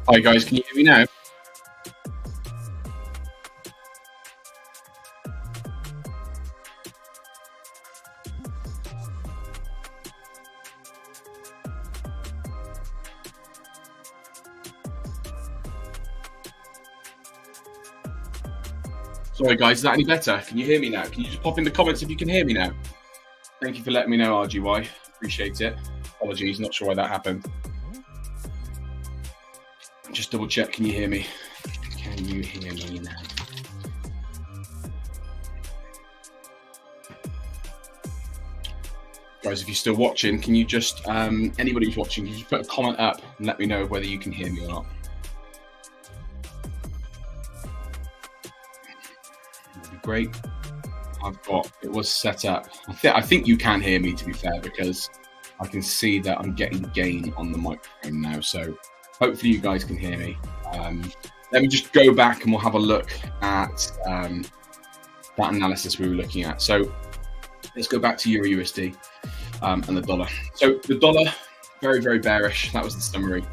Hi guys, can you hear me now? Sorry guys, is that any better? Can you hear me now? Can you just pop in the comments if you can hear me now? Thank you for letting me know, RGY. Appreciate it. Apologies, not sure why that happened. Just double check, can you hear me? Can you hear me now? Guys, if you're still watching, can you just, anybody who's watching, can you just put a comment up and let me know whether you can hear me or not? That'd be great. It was set up. I think you can hear me, to be fair, because I can see that I'm getting gain on the microphone now. So hopefully you guys can hear me. Let me just go back and we'll have a look at that analysis we were looking at. So let's go back to Euro USD and the dollar. So the dollar, very, very bearish. That was the summary.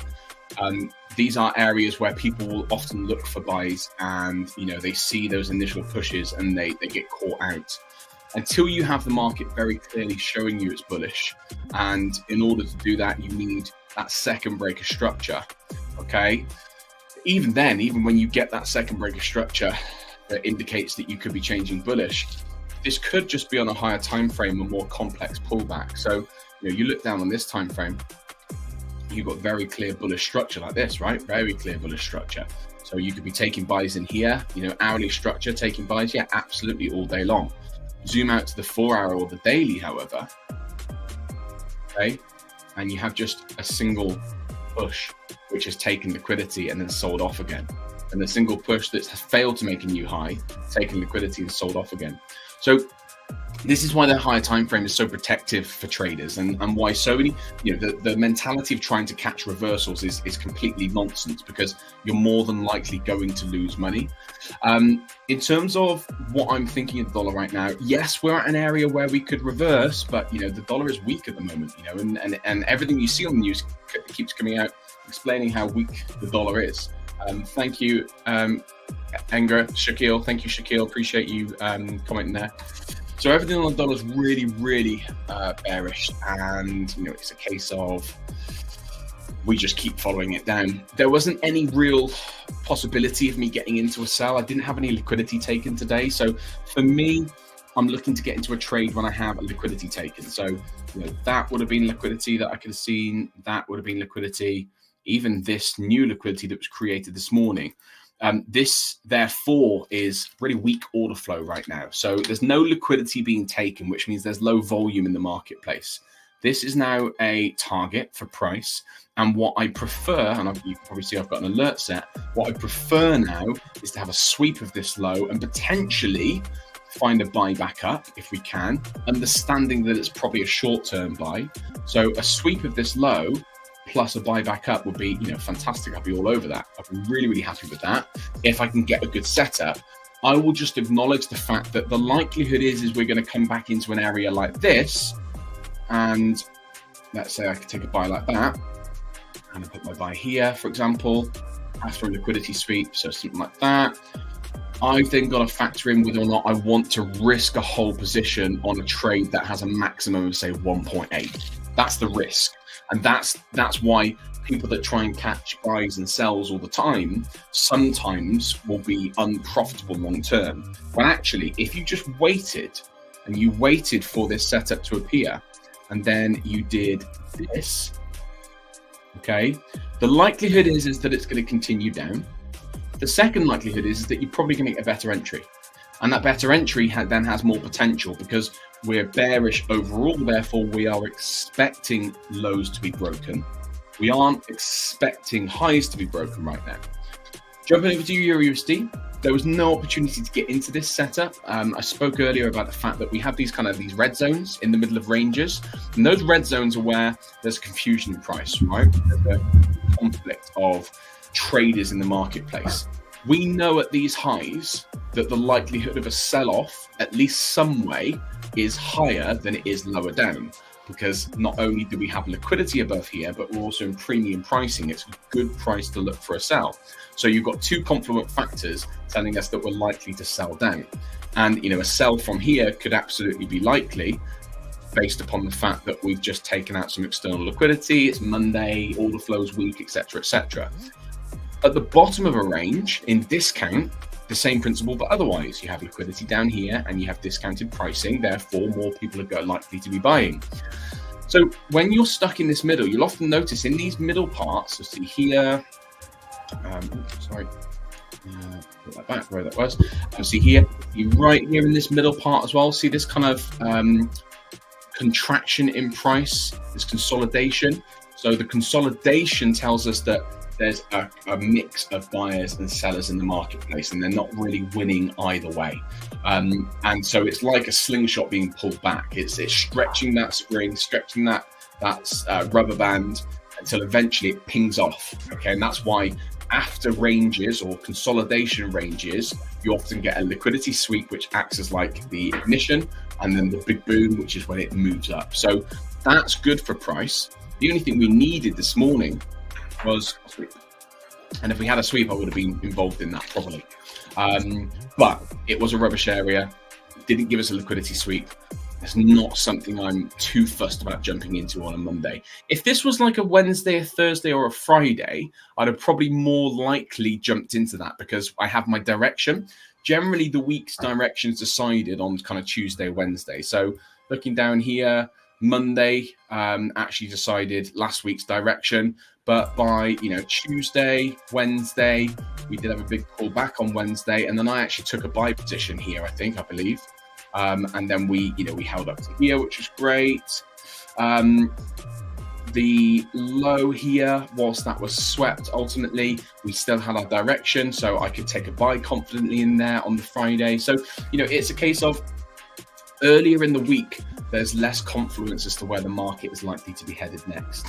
These are areas where people will often look for buys and, you know, they see those initial pushes and they get caught out. Until you have the market very clearly showing you it's bullish. And in order to do that, you need that second break of structure, okay? Even then, even when you get that second break of structure that indicates that you could be changing bullish, this could just be on a higher time frame, a more complex pullback. So, you know, you look down on this time frame, you've got very clear bullish structure like this, right? Very clear bullish structure. So you could be taking buys in here, you know, hourly structure, taking buys, yeah, absolutely all day long. Zoom out to the 4 hour or the daily, however, okay, and you have just a single push which has taken liquidity and then sold off again, and a single push that's failed to make a new high, taken liquidity and sold off again. So this is why the higher time frame is so protective for traders, and why so many, you know, the mentality of trying to catch reversals is completely nonsense, because you're more than likely going to lose money. In terms of what I'm thinking of the dollar right now, yes, we're at an area where we could reverse, but you know, the dollar is weak at the moment, you know, and everything you see on the news keeps coming out explaining how weak the dollar is. Thank you, Enger, Shaquille. Thank you, Shaquille. Appreciate you commenting there. So everything on the dollar is really, really bearish, and you know, it's a case of we just keep following it down. There wasn't any real possibility of me getting into a sell. I didn't have any liquidity taken today, so for me, I'm looking to get into a trade when I have a liquidity taken. So you know, that would have been liquidity that I could have seen. That would have been liquidity. Even this new liquidity that was created this morning. This, therefore, is really weak order flow right now. So there's no liquidity being taken, which means there's low volume in the marketplace. This is now a target for price. And what I prefer, and you can probably see I've got an alert set, what I prefer now is to have a sweep of this low and potentially find a buy back up if we can, understanding that it's probably a short-term buy. So a sweep of this low plus a buy back up would be, you know, fantastic. I'd be all over that. I'd be really, really happy with that. If I can get a good setup, I will just acknowledge the fact that the likelihood is we're going to come back into an area like this. And let's say I could take a buy like that and I put my buy here, for example, after a liquidity sweep. So something like that. I've then got to factor in whether or not I want to risk a whole position on a trade that has a maximum of, say, 1.8. That's the risk. And that's why people that try and catch buys and sells all the time sometimes will be unprofitable long term. When actually, if you just waited and you waited for this setup to appear and then you did this, okay, the likelihood is that it's going to continue down. The second likelihood is that you're probably going to get a better entry. And that better entry then has more potential because we're bearish overall, therefore we are expecting lows to be broken. We aren't expecting highs to be broken right now. Jumping over to Euro USD, there was no opportunity to get into this setup. I spoke earlier about the fact that we have these red zones in the middle of ranges, and those red zones are where there's confusion in price, right? There's a conflict of traders in the marketplace. We know at these highs that the likelihood of a sell-off, at least some way, is higher than it is lower down. because not only do we have liquidity above here, but we're also in premium pricing. It's a good price to look for a sell. So you've got two confluent factors telling us that we're likely to sell down. And, a sell from here could absolutely be likely based upon the fact that we've just taken out some external liquidity. It's Monday, order flow's weak, etc., etc. At the bottom of a range in discount, the same principle, but otherwise, you have liquidity down here and you have discounted pricing. Therefore, more people are likely to be buying. So when you're stuck in this middle, you'll often notice in these middle parts, so see here, put that back where that was. See here, you right here in this middle part as well. See this kind of contraction in price, this consolidation. So the consolidation tells us that there's a mix of buyers and sellers in the marketplace, and they're not really winning either way. And so it's like a slingshot being pulled back. It's stretching that spring, stretching that rubber band until eventually it pings off. Okay, and that's why after ranges or consolidation ranges, you often get a liquidity sweep, which acts as like the ignition, and then the big boom, which is when it moves up. So that's good for price. The only thing we needed this morning was a sweep. And if we had a sweep, I would have been involved in that probably. But it was a rubbish area. It didn't give us a liquidity sweep. It's not something I'm too fussed about jumping into on a Monday. If this was like a Wednesday, a Thursday, or a Friday, I'd have probably more likely jumped into that because I have my direction. Generally, the week's direction is decided on kind of Tuesday, Wednesday. So looking down here, Monday actually decided last week's direction. But by Tuesday, Wednesday, we did have a big pullback on Wednesday, and then I actually took a buy position here, I believe. And then we held up to here, which was great. The low here, whilst that was swept, ultimately, we still had our direction. So I could take a buy confidently in there on the Friday. So, it's a case of earlier in the week, there's less confluence as to where the market is likely to be headed next.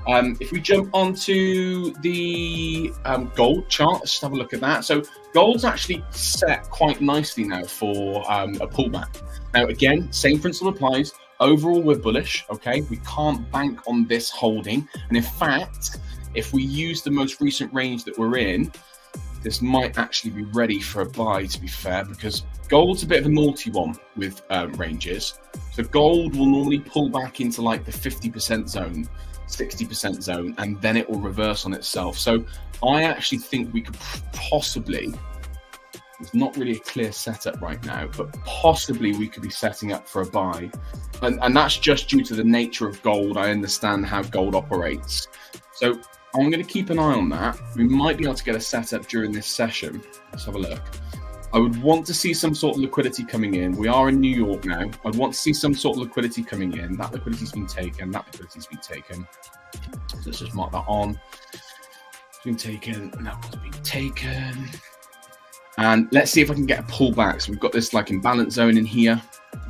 If we jump onto the gold chart, let's just have a look at that. So gold's actually set quite nicely now for a pullback. Now, again, same principle applies. Overall, we're bullish, okay? We can't bank on this holding. And in fact, if we use the most recent range that we're in, this might actually be ready for a buy, to be fair, because gold's a bit of a naughty one with ranges. So gold will normally pull back into like the 50% zone, 60% zone, and then it will reverse on itself. So I actually think we could possibly, it's not really a clear setup right now, but possibly we could be setting up for a buy. And that's just due to the nature of gold. I understand how gold operates. So I'm going to keep an eye on that. We might be able to get a setup during this session. Let's have a look. I would want to see some sort of liquidity coming in. We are in New York now. I'd want to see some sort of liquidity coming in. That liquidity's been taken. That liquidity's been taken. So let's just mark that on. It's been taken. That one's been taken. And let's see if I can get a pullback. So we've got this like imbalance zone in here.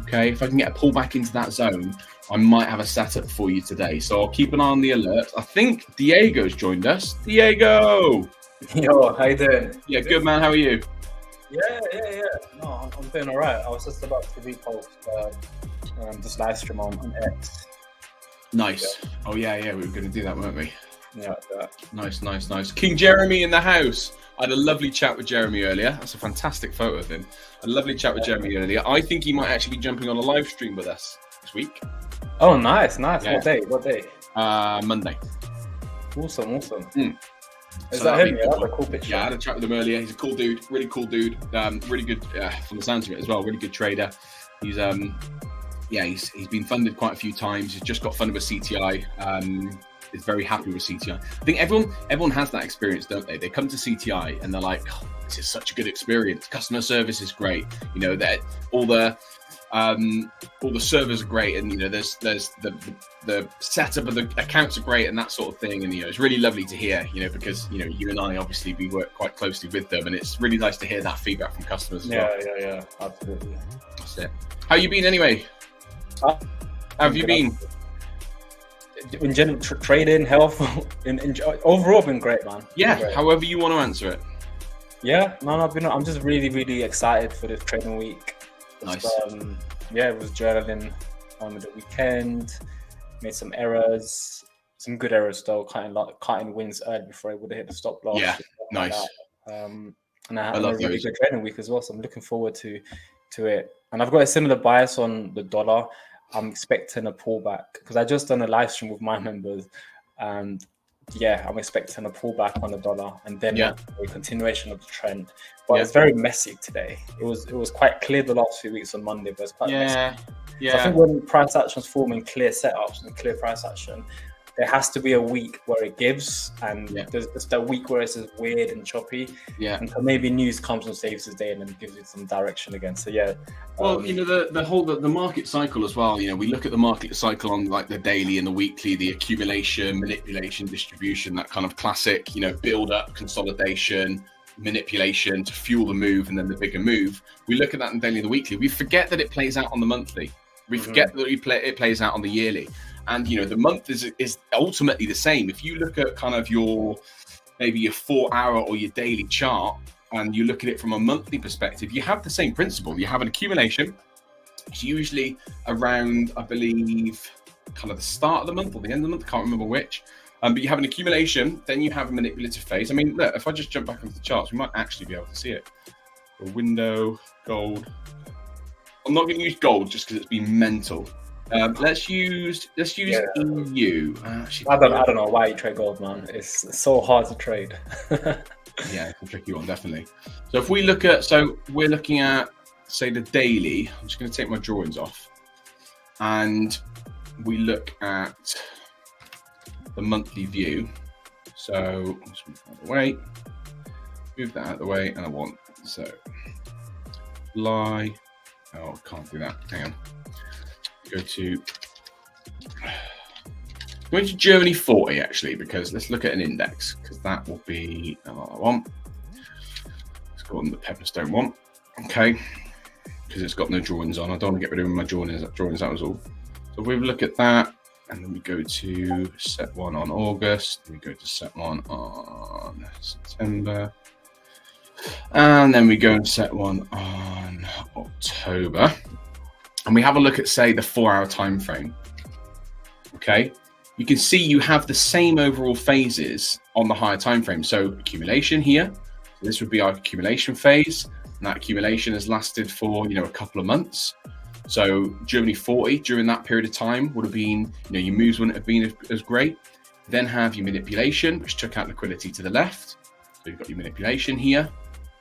Okay, if I can get a pullback into that zone, I might have a setup for you today. So I'll keep an eye on the alert. I think Diego's joined us. Diego! Yo, how you doing? Yeah, good man. How are you? Yeah. No, I'm doing all right. I was just about to repost this live stream on X. Nice. Yeah. Oh, yeah. We were going to do that, weren't we? Yeah. Nice. King Jeremy in the house. I had a lovely chat with Jeremy earlier. That's a fantastic photo of him. A lovely chat with Jeremy earlier. I think he might actually be jumping on a live stream with us this week. Oh, nice. Yeah. What day? Monday. Awesome. Is so that him? Yeah, that's a cool picture. Yeah, I had a chat with him earlier. He's a cool dude, really cool dude. Really good from the sounds of it as well. Really good trader. He's he's been funded quite a few times. He's just got funded with CTI. Is very happy with CTI. I think everyone has that experience, don't they? They come to CTI and they're like, oh, this is such a good experience. Customer service is great. That all the servers are great, and there's the setup of the accounts are great and that sort of thing. And it's really lovely to hear, because you and I obviously we work quite closely with them, and it's really nice to hear that feedback from customers as well. Yeah, absolutely. That's it. How you been anyway? How have you been? In general, trading, health, overall been great, man. Yeah, great. However you want to answer it. Yeah, I'm just really excited for this trading week. Nice. It was journaling on the weekend. made some errors, some good errors though, cutting wins early before I would have hit the stop loss. Yeah, nice. And I had love a really those. good trading week as well, so I'm looking forward to it. And I've got a similar bias on the dollar. I'm expecting a pullback because I just done a live stream with my members, and yeah, I'm expecting a pullback on the dollar and then a continuation of the trend. But it's very messy today. It was quite clear the last few weeks on Monday, but it's quite messy. Yeah. So I think when price actions form in clear setups and clear price action, there has to be a week where it gives, and there's just that week where it's just weird and choppy. Yeah. And so maybe news comes and saves the day and then gives it some direction again. So yeah. Well, the market cycle as well. We look at the market cycle on like the daily and the weekly, the accumulation, manipulation, distribution, that kind of classic, build up, consolidation, manipulation to fuel the move and then the bigger move. We look at that in daily and the weekly. We forget that it plays out on the monthly. We forget that it plays out on the yearly. And, the month is ultimately the same. If you look at kind of maybe your 4-hour or your daily chart, and you look at it from a monthly perspective, you have the same principle. You have an accumulation. It's usually around, I believe, kind of the start of the month or the end of the month. I can't remember which. But you have an accumulation, then you have a manipulative phase. I mean, look, if I just jump back onto the charts, we might actually be able to see it. A window, gold. I'm not going to use gold just because it's been mental. Let's use EU. I don't know why you trade gold, man. It's so hard to trade. Yeah, it's a tricky one, definitely. So if we we're looking at, say, the daily. I'm just going to take my drawings off, and we look at the monthly view. So let's move that out of the way. Move that out of the way, and I want lie. Oh, I can't do that. Hang on. Go to Germany 40 actually, because let's look at an index, because that will be what I want. Let's go on the Pepperstone one, okay, because it's got no drawings on. I don't want to get rid of my drawings. That was all. So if we look at that, and then we go to set one on August, and we go to set one on September, and then we go and set one on October. And we have a look at, say, the 4-hour time frame. Okay, you can see you have the same overall phases on the higher time frame. So accumulation here, so this would be our accumulation phase, and that accumulation has lasted for a couple of months. So Germany 40 during that period of time would have been, your moves wouldn't have been as great. Then have your manipulation, which took out liquidity to the left. So you've got your manipulation here.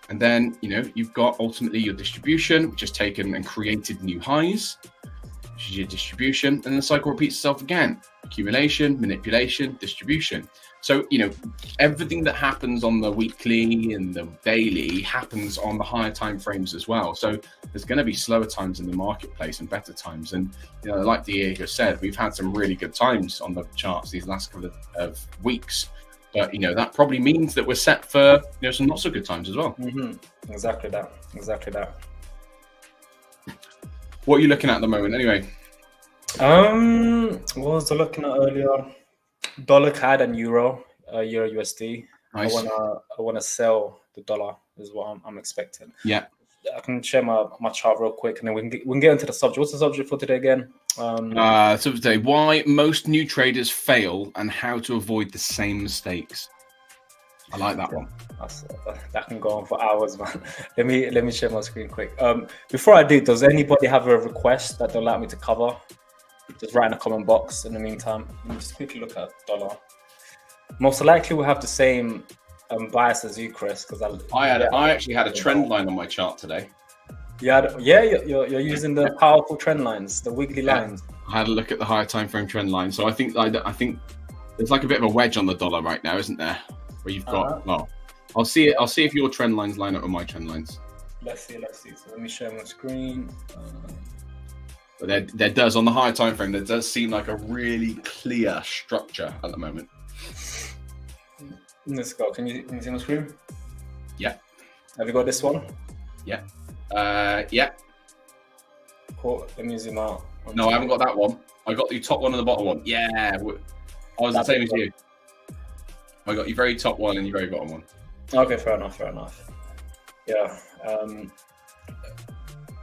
And then, you've got ultimately your distribution, which has taken and created new highs, which is your distribution. And the cycle repeats itself again. Accumulation, manipulation, distribution. So, everything that happens on the weekly and the daily happens on the higher time frames as well. So there's going to be slower times in the marketplace and better times. And, like Diego said, we've had some really good times on the charts these last couple of weeks. But, that probably means that we're set for, some not so good times as well. Mm-hmm. Exactly that. What are you looking at the moment anyway? What was I looking at earlier? Dollar CAD and Euro USD. Nice. I wanna sell the dollar is what I'm expecting. Yeah. I can share my chart real quick, and then we can get into the subject. What's the subject for today again? So today, why most new traders fail and how to avoid the same mistakes. I like that one. That can go on for hours, man. Let me share my screen quick. Before I do, does anybody have a request that they'd like me to cover? Just write in the comment box. In the meantime, let me just quickly look at dollar. Most likely, we'll have the same bias as you, Chris, because I actually had a trend line on my chart today. You're using the powerful trend lines, the wiggly lines. I had a look at the higher time frame trend line. So I think there's like a bit of a wedge on the dollar right now, isn't there? Where you've got I'll see if your trend lines line up with my trend lines. Let's see. So let me share my screen. But there does, on the higher time frame, there does seem like a really clear structure at the moment. Let's go. Can you see my screen? Yeah. Have you got this one? Yeah. Yeah. Cool. Let me zoom out. No, I haven't got that one. I got the top one and the bottom one. Yeah. I was the same as you. I got your very top one and your very bottom one. Okay, fair enough. Yeah.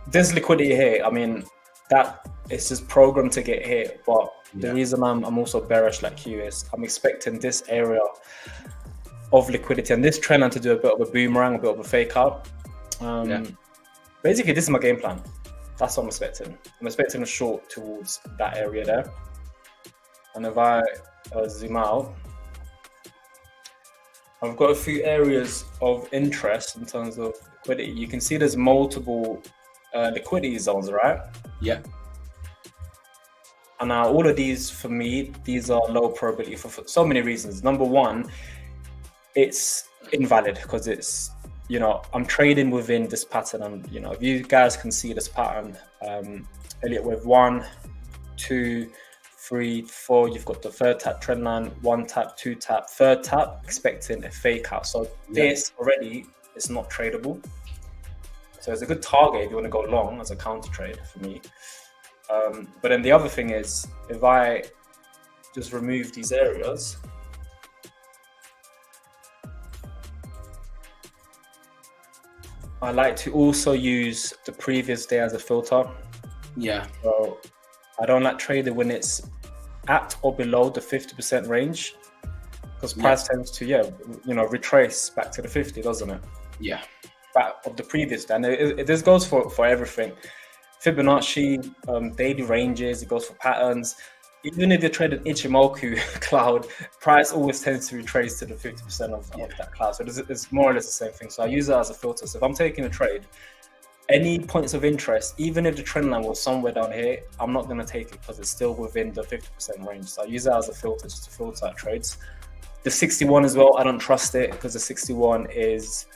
There's liquidity here. I mean, that it's just programmed to get hit. But the reason I'm also bearish like you is I'm expecting this area of liquidity and this trend line to do a bit of a boomerang, a bit of a fake out. Basically, this is my game plan. That's what I'm expecting. I'm expecting a short towards that area there. And if I zoom out, I've got a few areas of interest in terms of liquidity. You can see there's multiple liquidity zones, right? Yeah. And now all of these, for me, these are low probability for so many reasons. Number one, it's invalid because it's, you know, I'm trading within this pattern, and you know, if you guys can see this pattern, Elliot, with 1, 2, 3, 4, you've got the third tap trend line, 1 tap, 2 tap, third tap, expecting a fake out. So this already is not tradable. So it's a good target if you want to go long as a counter trade for me. But then the other thing is, if I just remove these areas, I like to also use the previous day as a filter. Yeah. So I don't like trading when it's at or below the 50% range, because price tends to, you know, retrace back to the 50, doesn't it? Yeah. Back of the previous day. And this goes for everything. Fibonacci, daily ranges, it goes for patterns. Even if you're trading Ichimoku cloud, price always tends to retrace to the 50% of that cloud. So it's more or less the same thing. So I use it as a filter. So if I'm taking a trade, any points of interest, even if the trend line was somewhere down here, I'm not going to take it because it's still within the 50% range. So I use it as a filter just to filter out trades. The 61 as well, I don't trust it because the 61 is,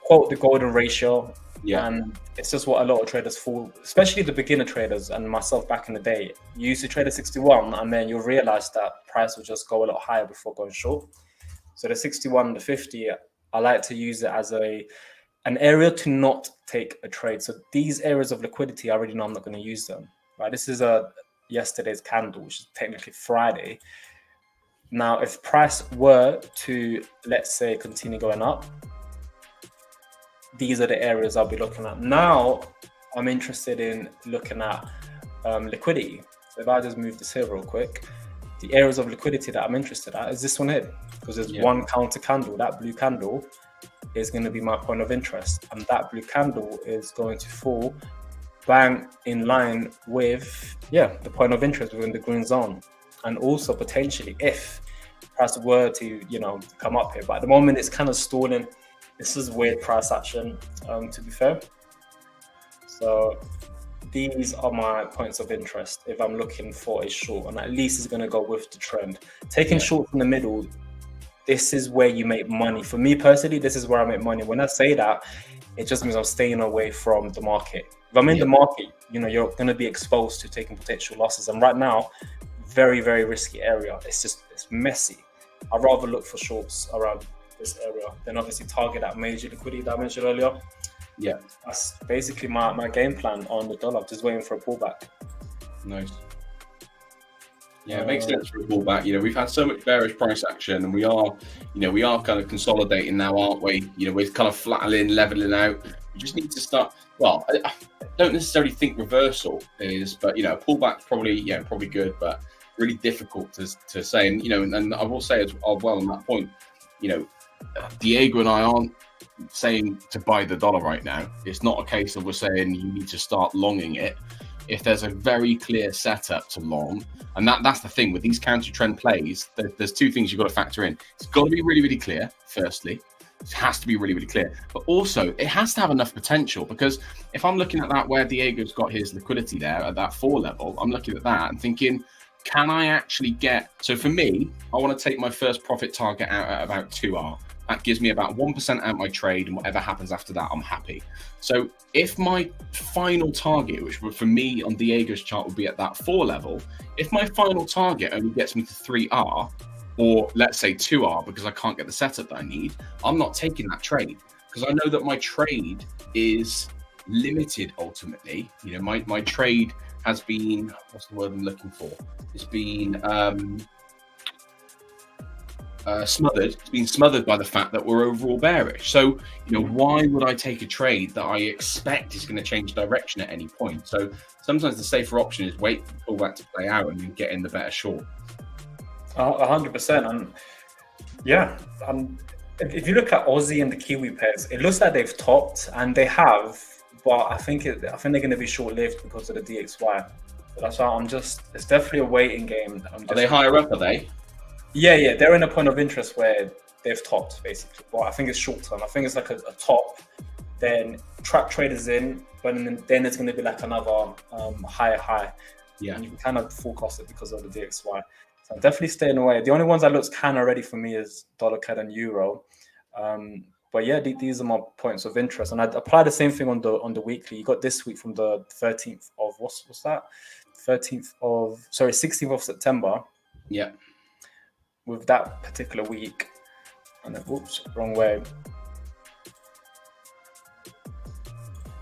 quote, the golden ratio. Yeah. And it's just what a lot of traders fall, especially the beginner traders and myself back in the day. You used to trade a 61 and then you'll realize that price will just go a lot higher before going short. So the 61, the 50, I like to use it as an area to not take a trade. So these areas of liquidity, I already know I'm not going to use them, right? This is yesterday's candle, which is technically Friday. Now, if price were to, let's say, continue going up, these are the areas I'll be looking at. Now, I'm interested in looking at liquidity. So if I just move this here real quick, the areas of liquidity that I'm interested at is this one here, because there's one counter candle. That blue candle is going to be my point of interest, and that blue candle is going to fall bang in line with the point of interest within the green zone. And also potentially if price were to, you know, come up here, but at the moment it's kind of stalling. This is weird price action, to be fair. So these are my points of interest if I'm looking for a short, and at least it's going to go with the trend. Taking short in the middle, this is where you make money. For me personally, this is where I make money. When I say that, it just means I'm staying away from the market. If I'm in the market, you know, you're going to be exposed to taking potential losses. And right now, very, very risky area. It's messy. I'd rather look for shorts around this area, then obviously target that major liquidity that I mentioned earlier. Yeah, that's basically my game plan on the dollar. Just waiting for a pullback. Nice. Yeah, it makes sense for a pullback. You know, we've had so much bearish price action, and we are kind of consolidating now, aren't we? You know, we're kind of flattening, leveling out. We just need to start. Well, I don't necessarily think reversal is, but you know, pullback's probably good, but really difficult to say. And you know, and I will say as well on that point, you know, Diego and I aren't saying to buy the dollar right now. It's not a case of we're saying you need to start longing it. If there's a very clear setup to long, and that's the thing with these counter trend plays, there's two things you've got to factor in. It's got to be really, really clear, firstly. It has to be really, really clear. But also, it has to have enough potential, because if I'm looking at that where Diego's got his liquidity there at that 4 level, I'm looking at that and thinking, can I actually get... So for me, I want to take my first profit target out at about 2R. That gives me about 1% out my trade, and whatever happens after that, I'm happy. So if my final target, which for me on Diego's chart would be at that 4 level, if my final target only gets me to 3R, or let's say 2R because I can't get the setup that I need, I'm not taking that trade, because I know that my trade is limited ultimately. You know, my trade has been, what's the word I'm looking for? It's been... smothered. It's been smothered by the fact that we're overall bearish. So, why would I take a trade that I expect is going to change direction at any point? So sometimes the safer option is wait for all that to play out and then get in the better short. 100%. And yeah, if you look at Aussie and the Kiwi pairs, it looks like they've topped, and they have, but I think they're going to be short-lived because of the DXY. So that's why it's definitely a waiting game. Are they higher up, are they? Yeah, they're in a point of interest where they've topped, basically. But I think it's short term. I think it's like a top, then trap traders in, but then it's going to be like another higher high. Yeah. And you can kind of forecast it because of the DXY. So I'm definitely staying away. The only ones that looks kind of ready for me is dollar CAD and euro. But yeah, these are my points of interest. And I'd apply the same thing on the weekly. You got this week from the 13th of, what's that? 16th of September. Yeah. With that particular week. And then, whoops, wrong way.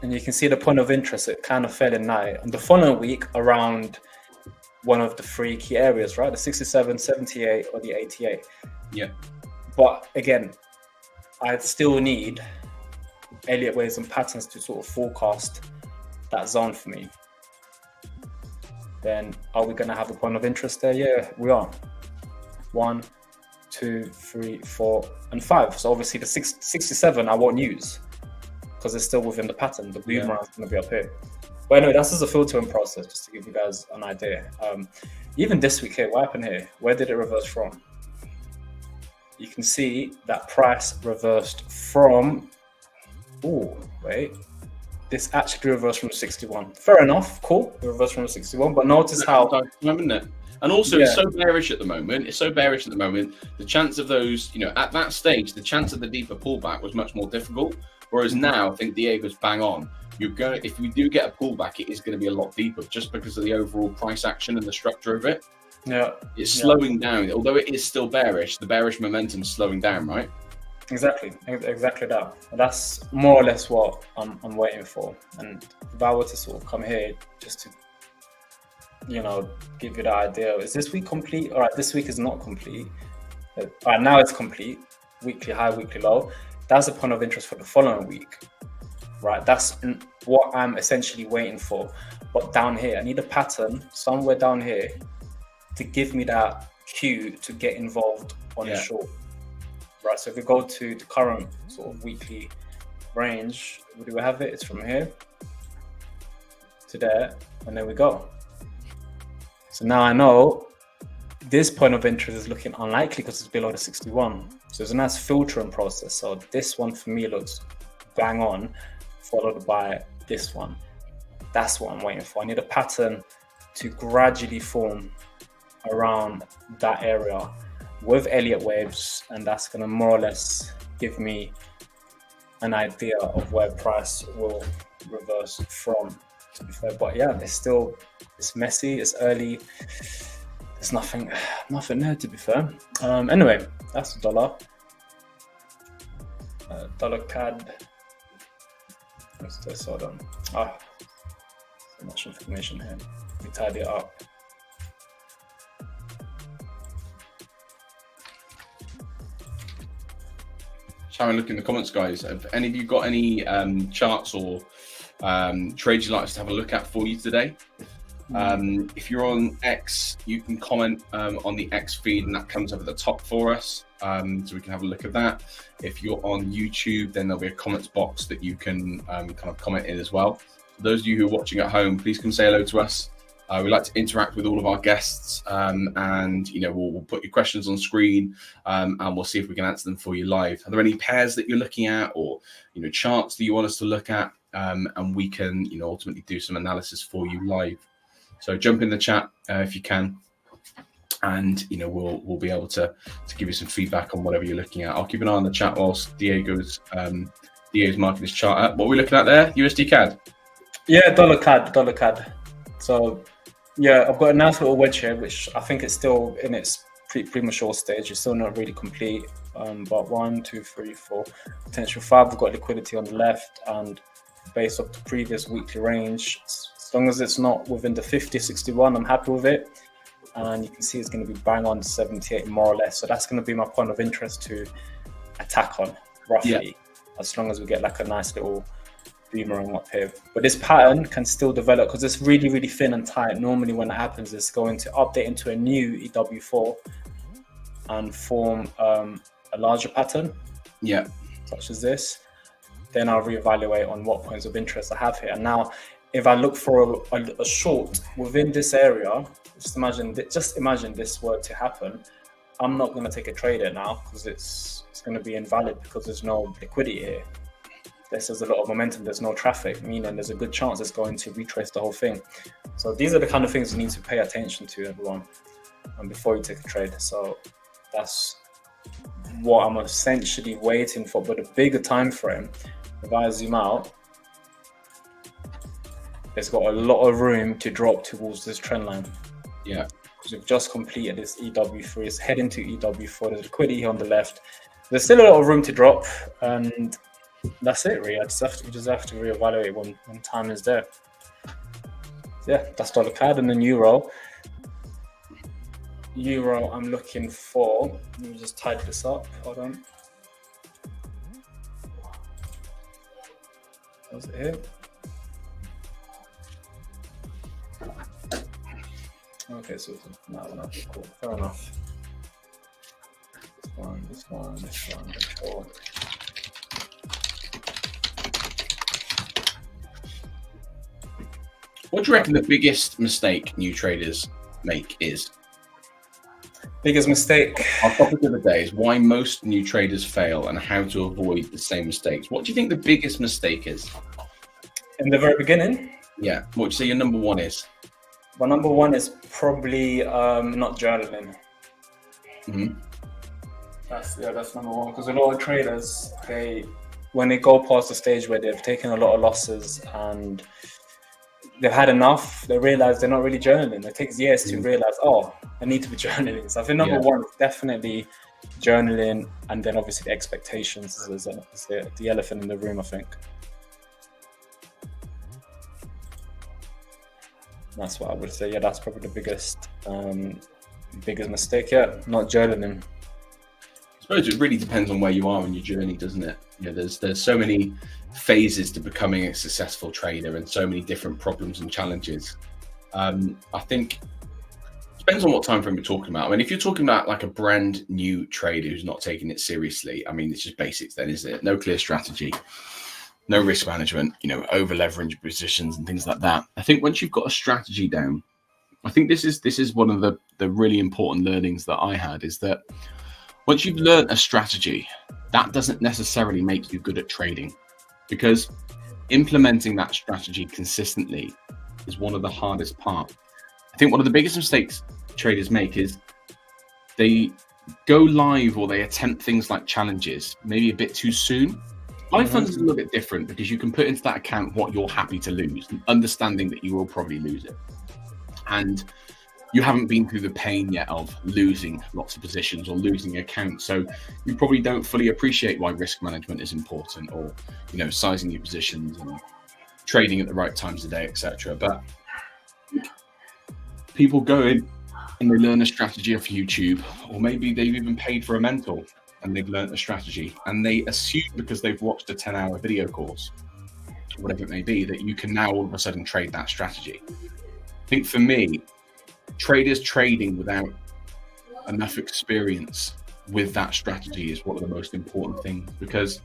And you can see the point of interest, it kind of fell in night. And the following week around one of the three key areas, right? The 67, 78, or the 88. Yeah. But again, I still need Elliott waves and patterns to sort of forecast that zone for me. Then are we going to have a point of interest there? Yeah, we are. 1, 2, 3, 4, and 5. So obviously the 67 I won't use because it's still within the pattern. The boomerang is going to be up here. But anyway, that's just a filtering process, just to give you guys an idea. Even this week here, what happened here? Where did it reverse from? You can see that price reversed from, this actually reversed from 61. Fair enough, cool, it reversed from 61, but notice how... Isn't it? And also, it's so bearish at the moment. The chance of those, at that stage, the chance of the deeper pullback was much more difficult. Whereas now, I think Diego's bang on. If we do get a pullback, it is going to be a lot deeper just because of the overall price action and the structure of it. Yeah, it's slowing down. Although it is still bearish, the bearish momentum is slowing down, right? Exactly that. That's more or less what I'm waiting for. And if I were to sort of come here just to, give you the idea, is this week complete? All right, this week is not complete. All right, now it's complete. Weekly high, weekly low. That's a point of interest for the following week, right? That's what I'm essentially waiting for. But down here, I need a pattern somewhere down here to give me that cue to get involved on a short, right? So if we go to the current sort of weekly range, where do we have it? It's from here to there, and there we go. So now I know this point of interest is looking unlikely because it's below the 61. So it's a nice filtering process. So this one for me looks bang on, followed by this one. That's what I'm waiting for. I need a pattern to gradually form around that area with Elliott waves, and that's going to more or less give me an idea of where price will reverse from, to be fair. But yeah, it's messy, it's early, there's nothing there, to be fair. Anyway, that's the dollar. Dollar CAD. What's this? Hold on. So much information here. Let me tidy it up. Shall we look in the comments, guys? Have any of you got any charts or trades you'd like us to have a look at for you today? If you're on X, you can comment on the X feed, and that comes up at the top for us, so we can have a look at that. If you're on YouTube, then there'll be a comments box that you can kind of comment in as well. For those of you who are watching at home, please come say hello to us. We like to interact with all of our guests, and we'll put your questions on screen, and we'll see if we can answer them for you live. Are there any pairs that you're looking at, or charts that you want us to look at, and we can ultimately do some analysis for you live? So jump in the chat if you can, and we'll be able to give you some feedback on whatever you're looking at. I'll keep an eye on the chat whilst Diego's marking his chart up. What are we looking at there? USD CAD. Yeah, dollar CAD. So yeah, I've got a nice little wedge here, which I think it's still in its premature stage. It's still not really complete. But 1, 2, 3, 4, potential 5. We've got liquidity on the left, and based off the previous weekly range, as long as it's not within the 50, 61, I'm happy with it. and you can see it's going to be bang on 78 more or less. So that's going to be my point of interest to attack on, roughly, as long as we get like a nice little boomerang up here. But this pattern can still develop because it's really, really thin and tight. Normally when that happens, it's going to update into a new EW4 and form a larger pattern, such as this. Then I'll reevaluate on what points of interest I have here. And now, if I look for a short within this area, just imagine this were to happen. I'm not going to take a trade here now because it's going to be invalid because there's no liquidity here. This is a lot of momentum. There's no traffic, meaning there's a good chance it's going to retrace the whole thing. So these are the kind of things you need to pay attention to, everyone, and before you take a trade. So that's what I'm essentially waiting for. But a bigger time frame, if I zoom out, it's got a lot of room to drop towards this trend line. Yeah. Because we've just completed this EW3. It's heading to EW4. There's liquidity on the left. There's still a lot of room to drop, and that's it, really. We just have to reevaluate when time is there. Yeah, that's dollar CAD. And then euro. Euro, I'm looking for. Let me just tidy this up. Hold on. Was it here? Okay, so no, cool. Fair enough. This one. Sure. What do you reckon the biggest mistake new traders make is? Biggest mistake? Our topic of the day is why most new traders fail and how to avoid the same mistakes. What do you think the biggest mistake is? In the very beginning? Yeah. What would you say your number one is? Well, number one is probably not journaling. Mm-hmm. That's number one, because a lot of traders, when they go past the stage where they've taken a lot of losses and they've had enough, they realize they're not really journaling. It takes years to realize, I need to be journaling. So I think number one is definitely journaling, and then obviously the expectations is the elephant in the room, I think. That's what I would say. Yeah, that's probably the biggest mistake. Yeah, not journaling. I suppose it really depends on where you are in your journey, doesn't it? You know, there's so many phases to becoming a successful trader and so many different problems and challenges. I think it depends on what time frame you're talking about. I mean, if you're talking about like a brand new trader who's not taking it seriously, I mean, it's just basics then, isn't it? No clear strategy, no risk management, over leverage positions and things like that. I think once you've got a strategy down, I think this is one of the really important learnings that I had, is that once you've learned a strategy, that doesn't necessarily make you good at trading, because implementing that strategy consistently is one of the hardest parts. I think one of the biggest mistakes traders make is they go live or they attempt things like challenges maybe a bit too soon. Live funds is a little bit different because you can put into that account what you're happy to lose, understanding that you will probably lose it. And you haven't been through the pain yet of losing lots of positions or losing accounts. So you probably don't fully appreciate why risk management is important, or, sizing your positions and trading at the right times of the day, etc. But people go in and they learn a strategy off YouTube, or maybe they've even paid for a mentor and they've learned a strategy, and they assume because they've watched a 10-hour video course, whatever it may be, that you can now all of a sudden trade that strategy. I think for me, traders trading without enough experience with that strategy is one of the most important things, because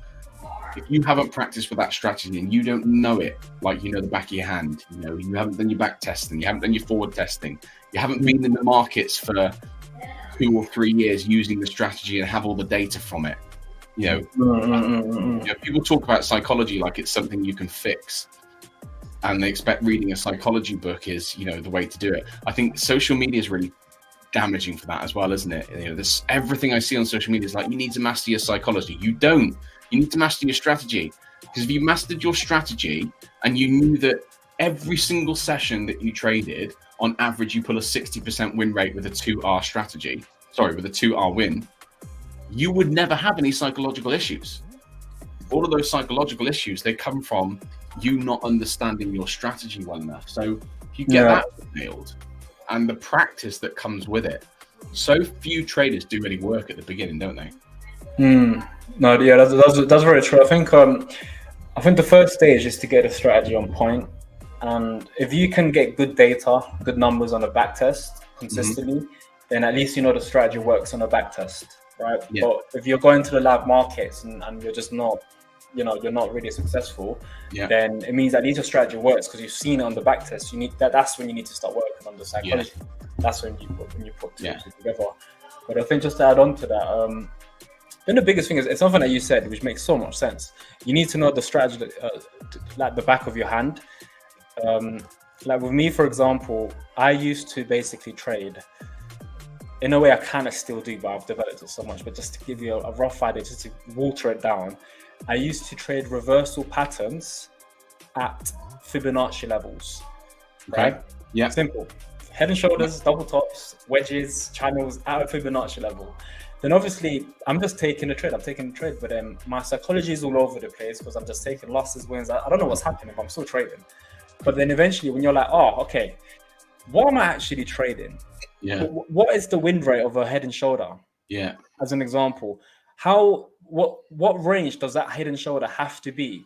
if you haven't practiced with that strategy and you don't know it like the back of your hand, you haven't done your back testing, you haven't done your forward testing, you haven't been in the markets for 2 or 3 years using the strategy and have all the data from it. People talk about psychology like it's something you can fix, and they expect reading a psychology book is the way to do it. I think social media is really damaging for that as well, isn't it? This everything I see on social media is like, you need to master your psychology. You don't. You need to master your strategy, because if you mastered your strategy and you knew that every single session that you traded, on average, you pull a 60% win rate with a 2R strategy, with a 2R win, you would never have any psychological issues. All of those psychological issues, they come from you not understanding your strategy well enough. So if you get that nailed, and the practice that comes with it. So few traders do any work at the beginning, don't they? No, yeah, that's very true. I think the first stage is to get a strategy on point, and if you can get good data, good numbers on a back test consistently, then at least you know the strategy works on a back test, right? Yeah. But if you're going to the live markets and you're just not, you're not really successful, then it means at least your strategy works because you've seen it on the back test. You need that's when you need to start working on the psychology. That's when you put two together. But I think just to add on to that, then the biggest thing is it's something that you said, which makes so much sense. You need to know the strategy, like the back of your hand. Like with me, for example, I used to basically trade. In a way, I kind of still do, but I've developed it so much. But just to give you a rough idea, just to water it down, I used to trade reversal patterns at Fibonacci levels. Okay. Right? Yeah. Simple. Head and shoulders, double tops, wedges, channels at a Fibonacci level. Then obviously, I'm just taking a trade. I'm taking a trade, but then my psychology is all over the place because I'm just taking losses, wins. I don't know what's happening, but I'm still trading. But then eventually, when you're like, oh, okay, what am I actually trading? Yeah. What is the win rate of a head and shoulder? Yeah. As an example, what range does that head and shoulder have to be?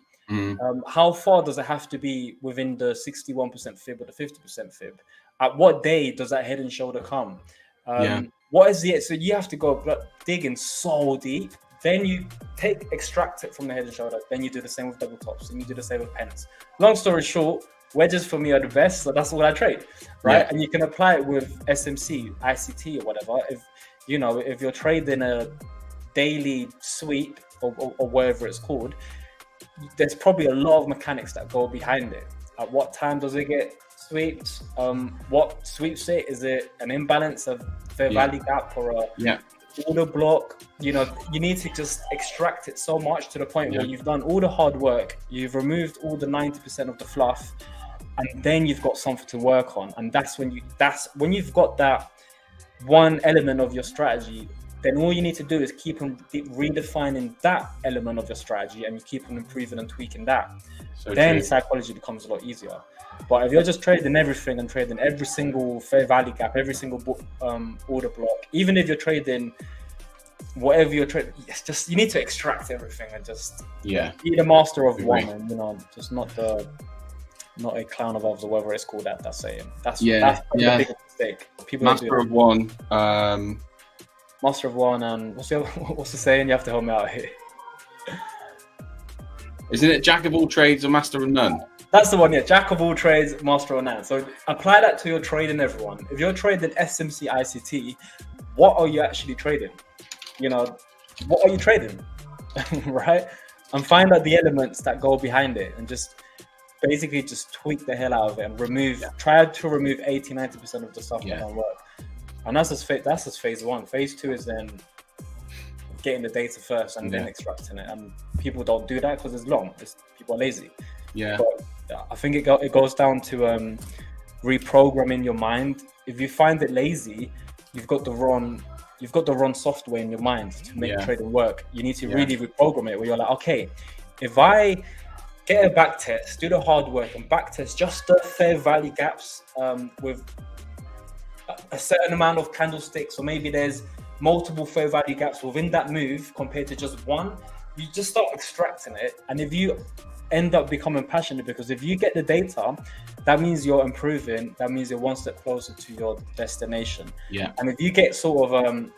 How far does it have to be within the 61% fib or the 50% fib? At what day does that head and shoulder come? What is it? So you have to go digging so deep. Then you extract it from the head and shoulder. Then you do the same with double tops, and you do the same with pens. Long story short, wedges for me are the best, so that's what I trade, right? And you can apply it with SMC, ICT, or whatever. If you're trading a daily sweep or whatever it's called, there's probably a lot of mechanics that go behind it. At what time does it get sweeps? What sweeps it? Is it an imbalance of fair value gap or a order block? You need to just extract it so much to the point where you've done all the hard work, you've removed all the 90% of the fluff, and then you've got something to work on. And that's when you've got that one element of your strategy, then all you need to do is keep on redefining that element of your strategy, and you keep on improving and tweaking that. So then psychology becomes a lot easier. But if you're just trading everything and trading every single fair value gap, every single order block, even if you're trading whatever you're trading, it's just you need to extract everything and just be the master of one, and just not a clown of others or whatever it's called. That's saying that's the biggest mistake. People master of one. Master of one, and what's the saying? You have to help me out here. Isn't it jack of all trades or master of none? That's the one, Jack of all trades, master of none. So apply that to your trading, everyone. If you're trading SMC ICT, what are you actually trading? What are you trading? Right? And find out the elements that go behind it, and just basically just tweak the hell out of it and try to remove 80-90% of the stuff that don't work. And that's just phase one. Phase two is then getting the data first and then extracting it. And people don't do that because it's long. People are lazy. Yeah. But I think it goes down to reprogramming your mind. If you find it lazy, you've got the wrong software in your mind to make trading work. You need to really reprogram it, where you're like, okay, if I get a back test, do the hard work and back test just the fair value gaps with a certain amount of candlesticks, or maybe there's multiple fair value gaps within that move compared to just one, you just start extracting it. And if you end up becoming passionate, because if you get the data, that means you're improving, that means you're one step closer to your destination. And if you get sort of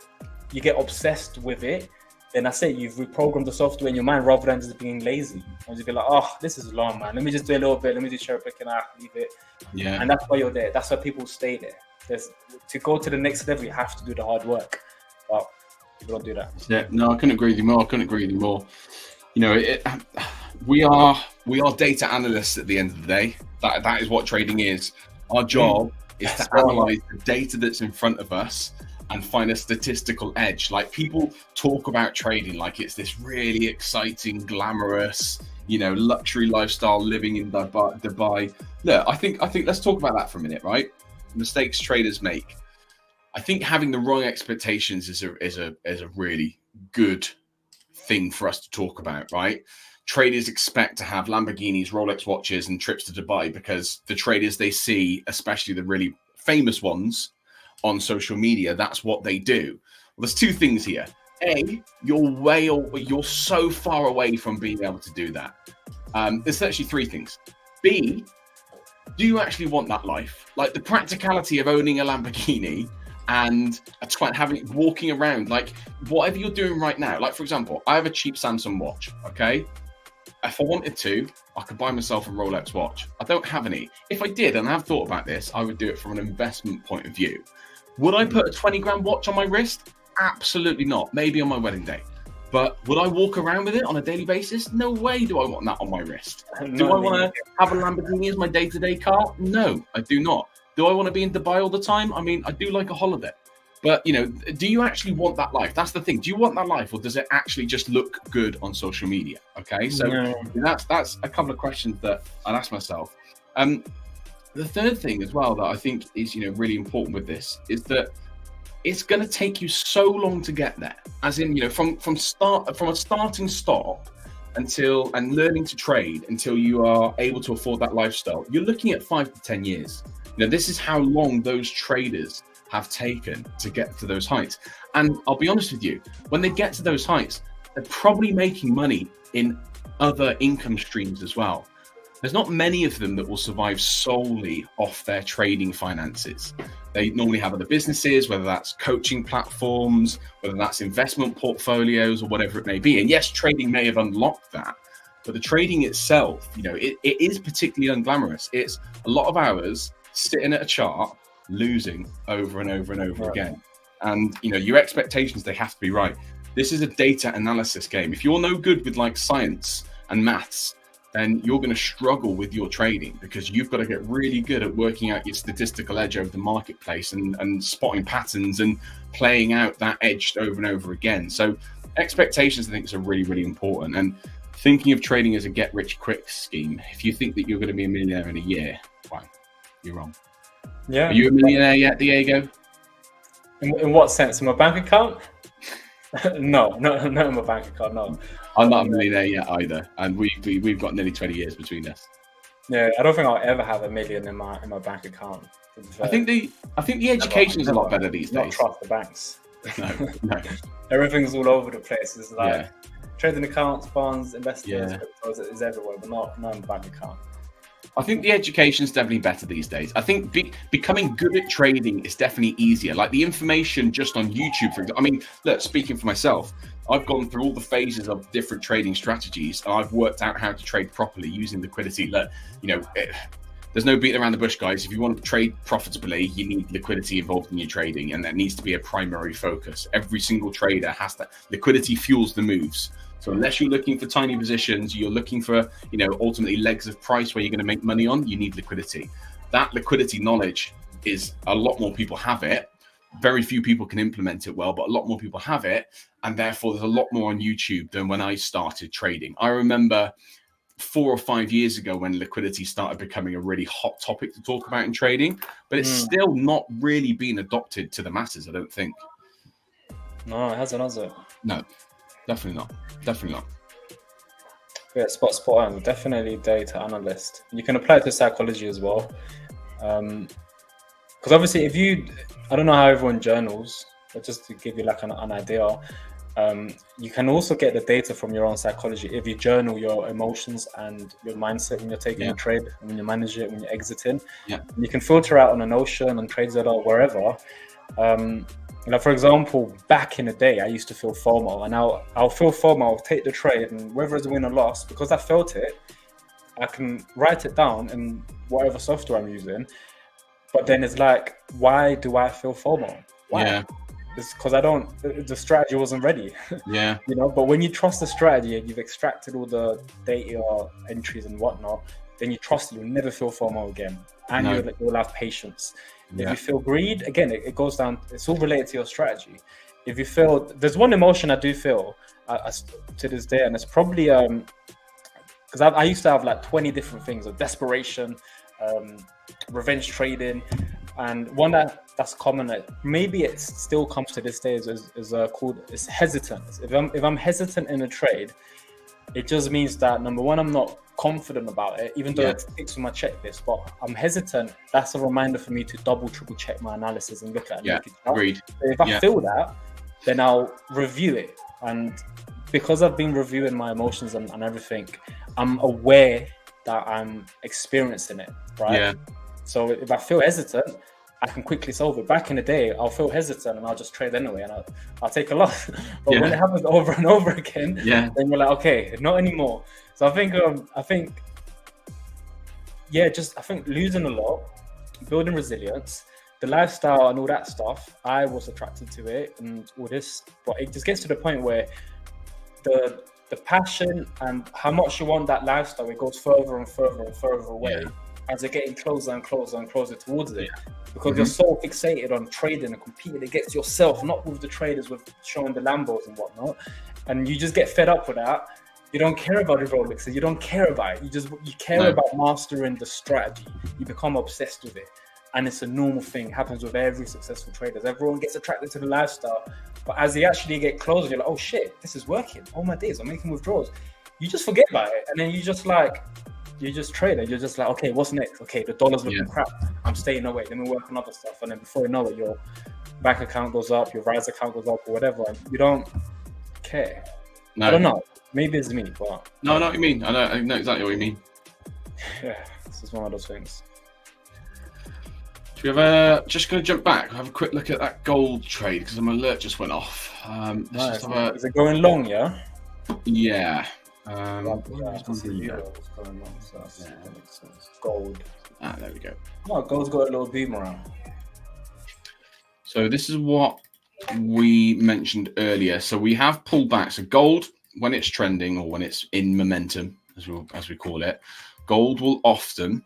you get obsessed with it, then I say you've reprogrammed the software in your mind rather than just being lazy and just be like, oh, this is long, man, let me just do a little bit, let me do cherry picking, leave it. And that's why you're there. That's why people stay there. To go to the next level, you have to do the hard work, but people don't do that. No, I couldn't agree with you more. We are data analysts at the end of the day. That is what trading is. Our job is to analyze the data that's in front of us and find a statistical edge. Like, people talk about trading like it's this really exciting, glamorous, luxury lifestyle, living in Dubai. Look, I think let's talk about that for a minute, right? Mistakes traders make. I think having the wrong expectations is a really good thing for us to talk about, right? Traders expect to have Lamborghinis, Rolex watches, and trips to Dubai because the traders they see, especially the really famous ones on social media, that's what they do. Well, there's two things here. A, you're so far away from being able to do that. There's actually three things. B, do you actually want that life? Like the practicality of owning a Lamborghini and walking around, like whatever you're doing right now. Like, for example, I have a cheap Samsung watch, okay? If I wanted to, I could buy myself a Rolex watch. I don't have any. If I did, and I have thought about this, I would do it from an investment point of view. Would I put a 20 grand watch on my wrist? Absolutely not. Maybe on my wedding day. But would I walk around with it on a daily basis? No way do I want that on my wrist. Do I want to have a Lamborghini as my day-to-day car? No, I do not. Do I want to be in Dubai all the time? I mean, I do like a holiday. But, do you actually want that life? That's the thing. Do you want that life, or does it actually just look good on social media? Okay, so that's a couple of questions that I'd ask myself. The third thing as well that I think is, really important with this is that it's going to take you so long to get there. As in, from a starting stop and learning to trade until you are able to afford that lifestyle, you're looking at 5 to 10 years. This is how long those traders have taken to get to those heights. And I'll be honest with you, when they get to those heights, they're probably making money in other income streams as well. There's not many of them that will survive solely off their trading finances. They normally have other businesses, whether that's coaching platforms, whether that's investment portfolios, or whatever it may be. And yes, trading may have unlocked that, but the trading itself, it is particularly unglamorous. It's a lot of hours sitting at a chart, losing over and over and over again. And your expectations, they have to be right. This is a data analysis game. If you're no good with like science and maths, then you're going to struggle with your trading, because you've got to get really good at working out your statistical edge over the marketplace and spotting patterns and playing out that edge over and over again. So expectations, I think, are really, really important. And thinking of trading as a get rich quick scheme, if you think that you're going to be a millionaire in a year, fine, you're wrong. Yeah. Are you a millionaire yet, Diego? In what sense? In my bank account? No, in my bank account, no. I'm not a millionaire yet either, and we've got nearly 20 years between us. Yeah, I don't think I'll ever have $1 million in my bank account. I think the education is a lot better these days. Not trust the banks. No. Everything's all over the place. It's like trading accounts, bonds, investors, cryptos is everywhere, but not in the bank account. I think the education is definitely better these days. I think becoming good at trading is definitely easier. Like the information just on YouTube, for example. I mean, look, speaking for myself, I've gone through all the phases of different trading strategies. And I've worked out how to trade properly using liquidity. Look, there's no beating around the bush, guys. If you want to trade profitably, you need liquidity involved in your trading, and that needs to be a primary focus. Every single trader has that. Liquidity fuels the moves. So unless you're looking for tiny positions, you're looking for, ultimately legs of price where you're going to make money on, you need liquidity. That liquidity knowledge is a lot more people have it. Very few people can implement it well, but a lot more people have it. And therefore, there's a lot more on YouTube than when I started trading. I remember 4 or 5 years ago when liquidity started becoming a really hot topic to talk about in trading, but it's still not really been adopted to the masses, I don't think. No, it hasn't, has it? No. Definitely not. Yeah, spot on. Definitely data analyst. You can apply it to psychology as well. Because obviously, I don't know how everyone journals, but just to give you like an idea, you can also get the data from your own psychology if you journal your emotions and your mindset when you're taking a trade, and when you manage it, when you're exiting. Yeah. And you can filter out on a Notion, on TradeZilla, or wherever. Like, for example, back in the day, I used to feel FOMO, and I'll feel FOMO, I'll take the trade, and whether it's a win or loss, because I felt it, I can write it down in whatever software I'm using. But then it's like, why do I feel FOMO? Why? Yeah. It's because the strategy wasn't ready. Yeah. But when you trust the strategy and you've extracted all the data entries and whatnot, then you trust it, you'll never feel FOMO again. And you'll have patience. If you feel greed, again, it goes down, it's all related to your strategy. If you feel, there's one emotion I do feel to this day, and it's probably, because I used to have like 20 different things of desperation, revenge trading, and one that's common, maybe it still comes to this day, is called hesitance. If I'm hesitant in a trade, it just means that, number one, I'm not confident about it, even though Yeah. it fits with my checklist, but I'm hesitant. That's a reminder for me to double, triple check my analysis and look at it. Yeah, agreed. So if I feel that, then I'll review it. And because I've been reviewing my emotions and everything, I'm aware that I'm experiencing it, right? Yeah. So if I feel hesitant, I can quickly solve it. Back in the day, I'll feel hesitant and I'll just trade anyway, and I'll take a loss. But when it happens over and over again, then you're like, okay, not anymore. So I think losing a lot, building resilience, the lifestyle and all that stuff, I was attracted to it and all this, but it just gets to the point where the passion and how much you want that lifestyle, it goes further and further and further away as you're getting closer and closer and closer towards it. Because you're so fixated on trading and competing against yourself, not with the traders, with showing the Lambos and whatnot. And you just get fed up with that. You don't care about the Rolexes. You don't care about it. You care about mastering the strategy. You become obsessed with it. And it's a normal thing. It happens with every successful trader. Everyone gets attracted to the lifestyle. But as they actually get closer, you're like, oh shit, this is working. Oh my days, I'm making withdrawals. You just forget about it. And then you just trade it. You're just like, okay, what's next? Okay, the dollar's looking crap. I'm staying away. Let me work on other stuff. And then before you know it, your bank account goes up, your Rise account goes up, or whatever. And you don't care. No. I don't know. Maybe it's me, but no, I know what you mean. I know exactly what you mean. Yeah, this is one of those things. Should we have just going to jump back? Have a quick look at that gold trade because my alert just went off. Is it going long? Yeah. Yeah. What's going on? So gold. There we go. Oh, gold's got a little beam around. So this is what we mentioned earlier. So we have pulled back. So gold, when it's trending or when it's in momentum, as we call it, gold will often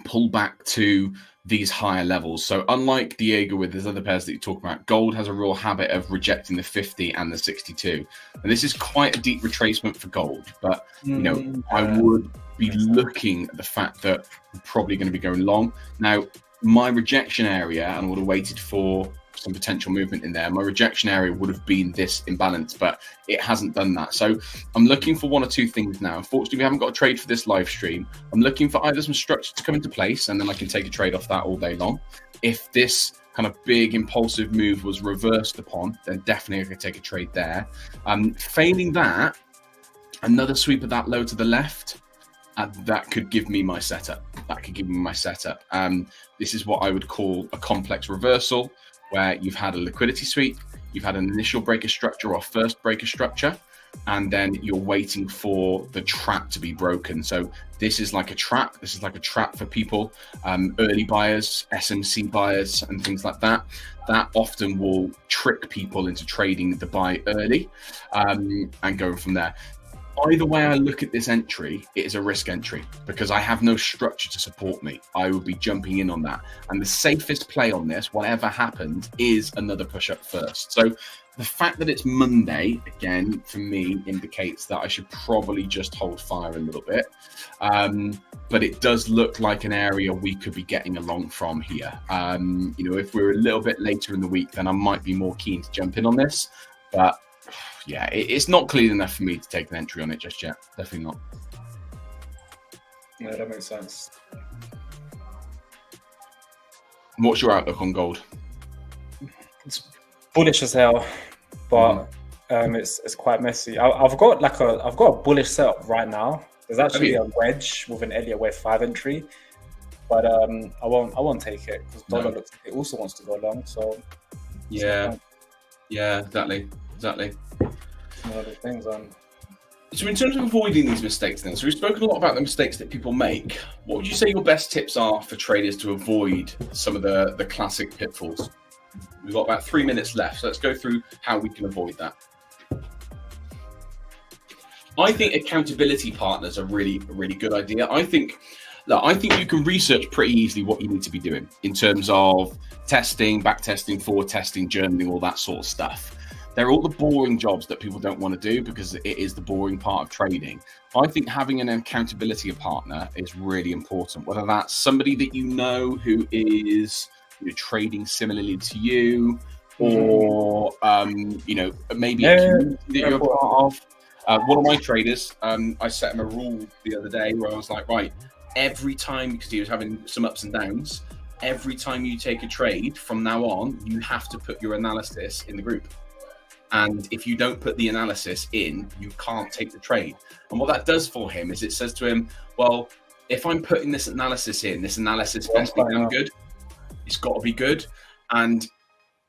pull back to these higher levels. So unlike Diego with his other pairs that you talk about, gold has a real habit of rejecting the 50 and the 62. And this is quite a deep retracement for gold. But, I would be looking at the fact that we're probably going to be going long. Now, my rejection area, and I would have waited for some potential movement in there, my rejection area would have been this imbalance, but it hasn't done that. So I'm looking for one or two things now. Unfortunately, we haven't got a trade for this live stream. I'm looking for either some structure to come into place, and then I can take a trade off that all day long. If this kind of big impulsive move was reversed upon, then definitely I could take a trade there. Failing that, another sweep of that low to the left, that could give me my setup. This is what I would call a complex reversal, where you've had a liquidity sweep, you've had an initial breaker structure or first breaker structure, and then you're waiting for the trap to be broken. So this is like a trap. This is like a trap for people, early buyers, SMC buyers, and things like that. That often will trick people into trading the buy early and going from there. Either way I look at this entry, it is a risk entry because I have no structure to support me. I would be jumping in on that. And the safest play on this, whatever happens, is another push up first. So the fact that it's Monday, again, for me, indicates that I should probably just hold fire a little bit. But it does look like an area we could be getting along from here. If we're a little bit later in the week, then I might be more keen to jump in on this. But yeah, it's not clean enough for me to take an entry on it just yet. Definitely not. Yeah, that makes sense. What's your outlook on gold? It's bullish as hell, but it's quite messy. I've got a bullish setup right now. There's actually a wedge with an Elliott Wave 5 entry, but I won't take it because dollar looks like it also wants to go long. So yeah, exactly. One of the things So in terms of avoiding these mistakes then, so we've spoken a lot about the mistakes that people make. What would you say your best tips are for traders to avoid some of the classic pitfalls? We've got about 3 minutes left, so let's go through how we can avoid that. I think accountability partners are a really good idea. I think you can research pretty easily what you need to be doing in terms of testing, back testing, forward testing, journaling, all that sort of stuff. They're all the boring jobs that people don't want to do because it is the boring part of trading. I think having an accountability partner is really important, whether that's somebody that you know who is trading similarly to you, or maybe a community that you're a part of. One of my traders, I set him a rule the other day where I was like, right, every time, because he was having some ups and downs, every time you take a trade from now on, you have to put your analysis in the group. And if you don't put the analysis in, you can't take the trade. And what that does for him is it says to him, well, if I'm putting this analysis in, this analysis must be damn good. It's got to be good. And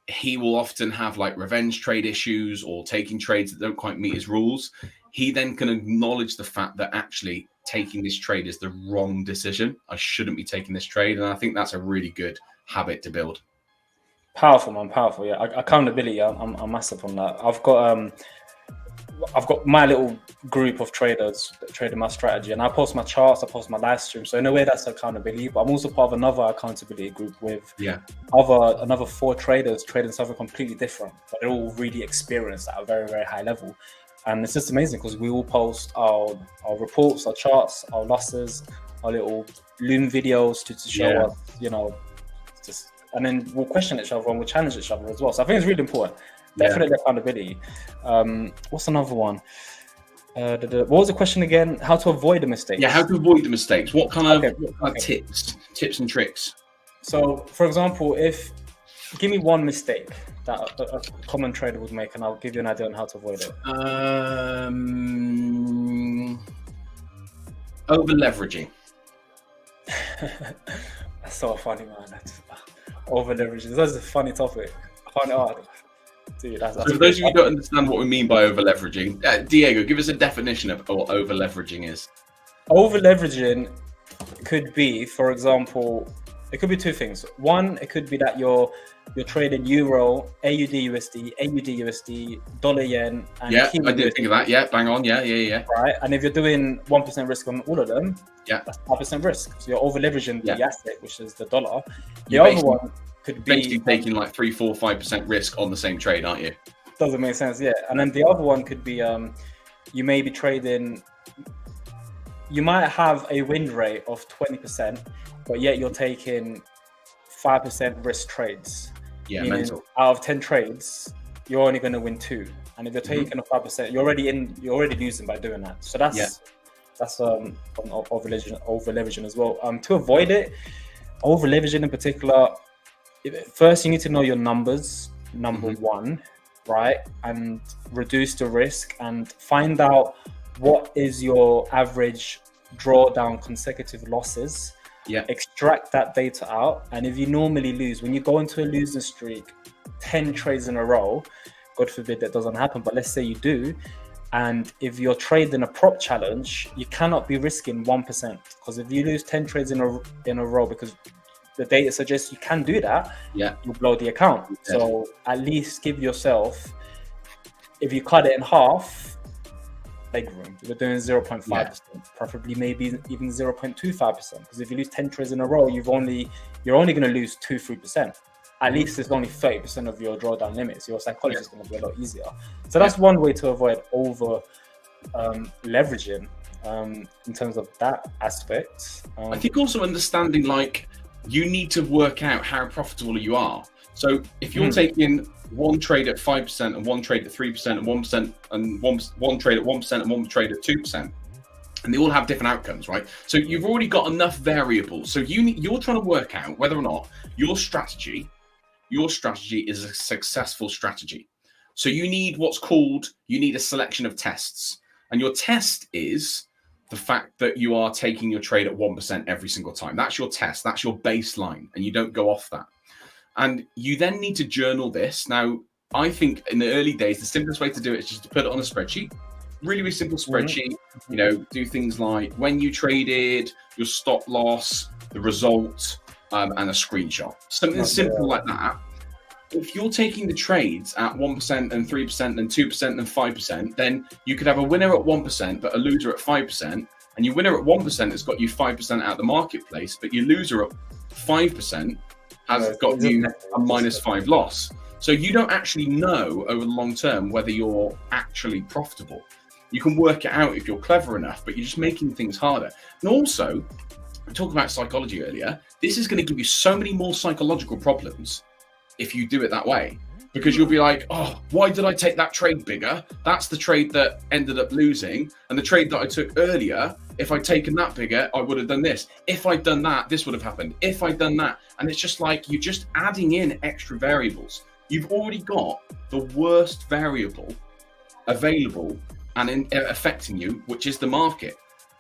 he will often have like revenge trade issues or taking trades that don't quite meet his rules. He then can acknowledge the fact that actually taking this trade is the wrong decision. I shouldn't be taking this trade. And I think that's a really good habit to build. Powerful, man, powerful. Yeah, accountability. I'm massive on that. I've got my little group of traders that trade in my strategy, and I post my charts, I post my live stream. So in a way, that's accountability. But I'm also part of another accountability group with another 4 traders trading something completely different, but they're all really experienced at a very, very high level. And it's just amazing because we all post our reports, our charts, our losses, our little loon videos to show us, you know, just. And then we'll question each other and we'll challenge each other as well. So I think it's really important. Definitely accountability. What's another one? What was the question again? How to avoid the mistakes? Yeah, how to avoid the mistakes. What kind of tips and tricks? So, for example, give me one mistake that a common trader would make, and I'll give you an idea on how to avoid it. Over leveraging. That's so funny, man. Over leveraging. That's a funny topic. I find it hard. Dude, that's for those of you who don't understand what we mean by over leveraging, Diego, give us a definition of what over leveraging is. Over leveraging could be, for example, it could be 2 things. One, it could be that you're trading euro, AUD USD, AUD USD, dollar yen, and I did think of that. Yeah, bang on. Yeah. Right, and if you're doing 1% risk on all of them, that's 5% risk. So you're over leveraging the asset, which is the dollar. The other one could be basically taking like 3, 4, 5% risk on the same trade, aren't you? Doesn't make sense, yeah. And then the other one could be you may be trading. You might have a win rate of 20%, but yet you're taking 5% risk trades. Yeah, mental. Out of 10 trades, you're only going to win 2, and if you're taking a 5%, you're already losing by doing that. So that's over leveraging as well. To avoid it, over leveraging in particular, first you need to know your numbers. Number one, right, and reduce the risk and find out what is your average drawdown consecutive losses. Extract that data out, and if you normally lose, when you go into a losing streak 10 trades in a row, God forbid that doesn't happen, but let's say you do, and if you're trading a prop challenge, you cannot be risking 1%, because if you lose 10 trades in a row, because the data suggests you can do that, you'll blow the account. So at least give yourself, if you cut it in half, leg room. You're doing 0.5%, preferably maybe even 0.25%. Because if you lose 10 trades in a row, you're only going to lose 2-3%. At least it's only 30% of your drawdown limits. Your psychology is going to be a lot easier. So that's one way to avoid over leveraging in terms of that aspect. I think also understanding, like, you need to work out how profitable you are. So if you're taking one trade at 5% and one trade at 3% and 1% and one trade at 1% and one trade at 2%, and they all have different outcomes, right? So you've already got enough variables. So you're trying to work out whether or not your strategy is a successful strategy. So you need a selection of tests, and your test is the fact that you are taking your trade at 1% every single time. That's your test. That's your baseline, and you don't go off that. And you then need to journal this. Now, I think in the early days, the simplest way to do it is just to put it on a spreadsheet. Really, really simple spreadsheet. You know, do things like when you traded, your stop loss, the result, and a screenshot. Something simple like that. If you're taking the trades at 1% and 3% and 2% and 5%, then you could have a winner at 1%, but a loser at 5%. And your winner at 1% has got you 5% out of the marketplace, but your loser at 5% has got you a -5 loss. So you don't actually know over the long term whether you're actually profitable. You can work it out if you're clever enough, but you're just making things harder. And also, we talked about psychology earlier. This is going to give you so many more psychological problems if you do it that way, because you'll be like, oh, why did I take that trade bigger? That's the trade that ended up losing. And the trade that I took earlier, if I'd taken that bigger, I would have done this. If I'd done that, this would have happened. If I'd done that. And it's just like you're just adding in extra variables. You've already got the worst variable available and affecting you, which is the market.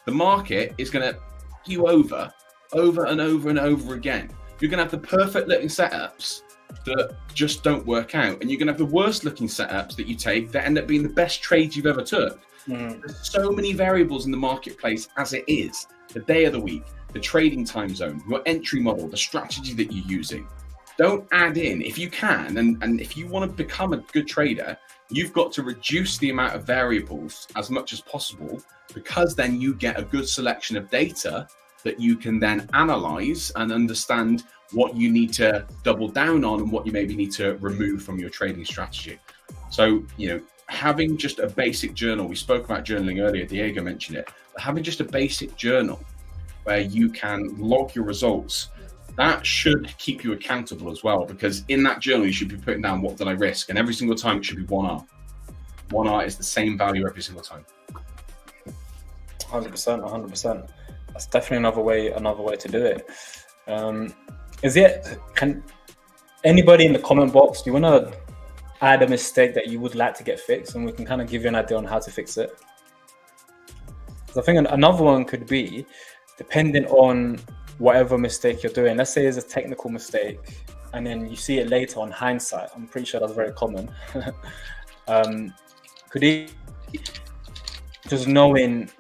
The market is going to you over and over and over again. You're going to have the perfect looking setups that just don't work out, and you're going to have the worst looking setups that you take that end up being the best trades you've ever took. There's so many variables in the marketplace as it is: the day of the week, the trading time zone, your entry model, the strategy that you're using. Don't add in, if you can, and if you want to become a good trader, you've got to reduce the amount of variables as much as possible, because then you get a good selection of data that you can then analyze and understand what you need to double down on and what you maybe need to remove from your trading strategy. So, having just a basic journal, we spoke about journaling earlier, Diego mentioned it, but having just a basic journal where you can log your results, that should keep you accountable as well, because in that journal, you should be putting down what did I risk, and every single time it should be 1R. 1R is the same value every single time. 100%. That's definitely another way to do it. Can anybody in the comment box, do you want to add a mistake that you would like to get fixed, and we can kind of give you an idea on how to fix it? So I think another one could be, depending on whatever mistake you're doing, let's say it's a technical mistake and then you see it later on hindsight. I'm pretty sure that's very common. Could it just knowing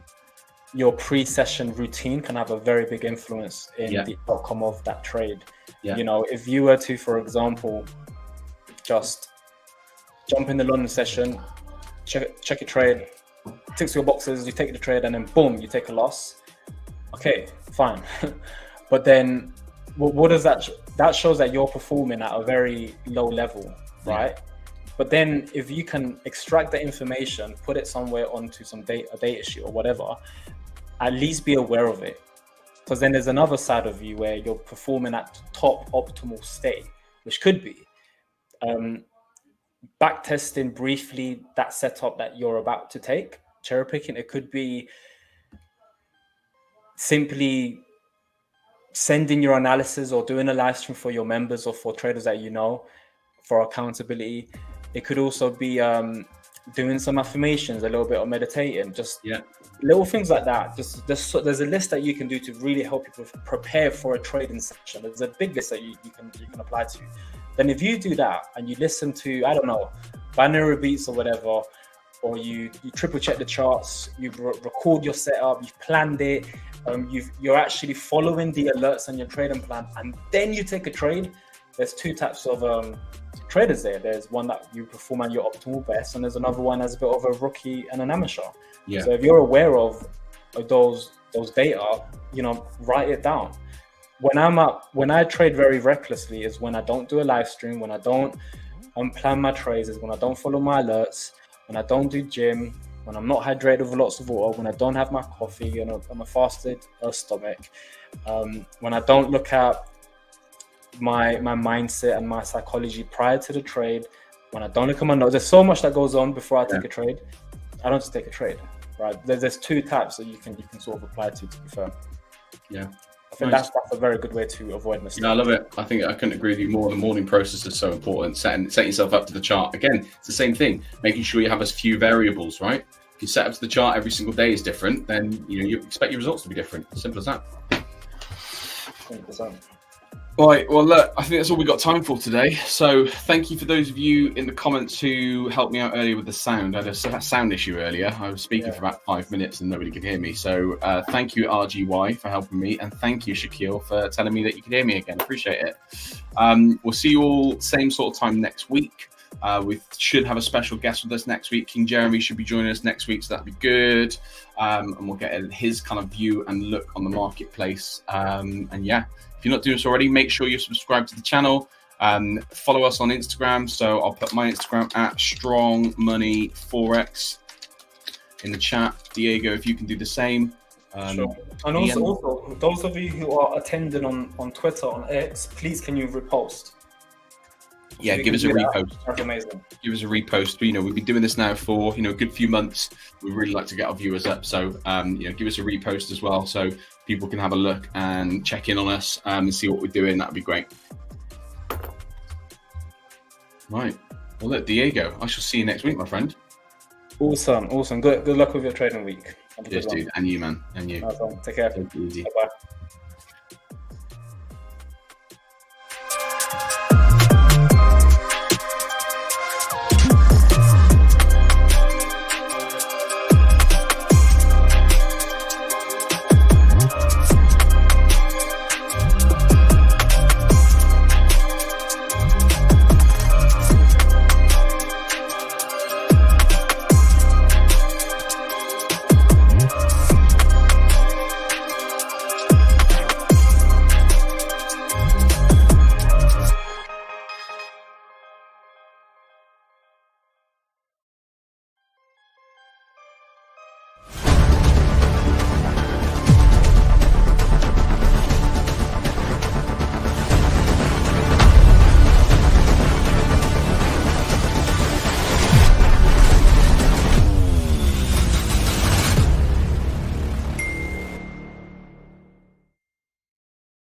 your pre-session routine can have a very big influence in the outcome of that trade. If you were to, for example, just jump in the London session, check your trade, ticks your boxes, you take the trade, and then boom, you take a loss. Okay, fine. But then what does that shows that you're performing at a very low level, right? But then if you can extract the information, put it somewhere onto a data sheet or whatever, at least be aware of it. Because then there's another side of you where you're performing at the top optimal state, which could be backtesting briefly that setup that you're about to take, cherry picking. It could be simply sending your analysis or doing a live stream for your members or for traders that for accountability. It could also be doing some affirmations, a little bit of meditating, just little things like that. Just there's a list that you can do to really help you prepare for a trading session. There's a big list that you can apply to. Then if you do that and you listen to, I don't know, binary beats or whatever, or you triple check the charts, you record your setup, you've planned it, you're actually following the alerts on your trading plan, and then you take a trade. There's two types of traders there. There's one that you perform at your optimal best, and there's another one as a bit of a rookie and an amateur. So if you're aware of those data, write it down. When I trade very recklessly is when I don't do a live stream, when I don't plan my trades, is when I don't follow my alerts, when I don't do gym, when I'm not hydrated with lots of water, when I don't have my coffee, on a fasted stomach, when I don't look at my mindset and my psychology prior to the trade, when I don't look at my notes. There's so much that goes on before I take a trade. I don't just take a trade, right? There's two types that you can sort of apply to be fair. I think that's a very good way to avoid mistakes. I love it. I think I couldn't agree with you more. The morning process is so important. Setting yourself up to the chart. Again, it's the same thing. Making sure you have as few variables, right? If you set up to the chart every single day is different, then you expect your results to be different. Simple as that. 100%. Right, well, look, I think that's all we got time for today. So thank you for those of you in the comments who helped me out earlier with the sound. I had a sound issue earlier. I was speaking for about 5 minutes and nobody could hear me. So thank you, RGY, for helping me. And thank you, Shaquille, for telling me that you could hear me again. Appreciate it. We'll see you all same sort of time next week. We should have a special guest with us next week. King Jeremy should be joining us next week, so that'd be good. And we'll get his kind of view and look on the marketplace. And yeah, if you're not doing so already, make sure you subscribe to the channel. Follow us on Instagram. So I'll put my Instagram at Strong Money Forex in the chat. Diego, if you can do the same. Sure. And also, those of you who are attending on Twitter, on X, please can you repost? Yeah, We give can us a do that. repost. That's amazing. Give us a repost. We've been doing this now for a good few months. We really like to get our viewers up, so give us a repost as well, so people can have a look and check in on us and see what we're doing. That'd be great. Right. Well, look, Diego, I shall see you next week, my friend. Awesome. Good luck with your trading week. Yes, dude, and you, man, and you. Awesome. Take care. Take it easy. Bye-bye.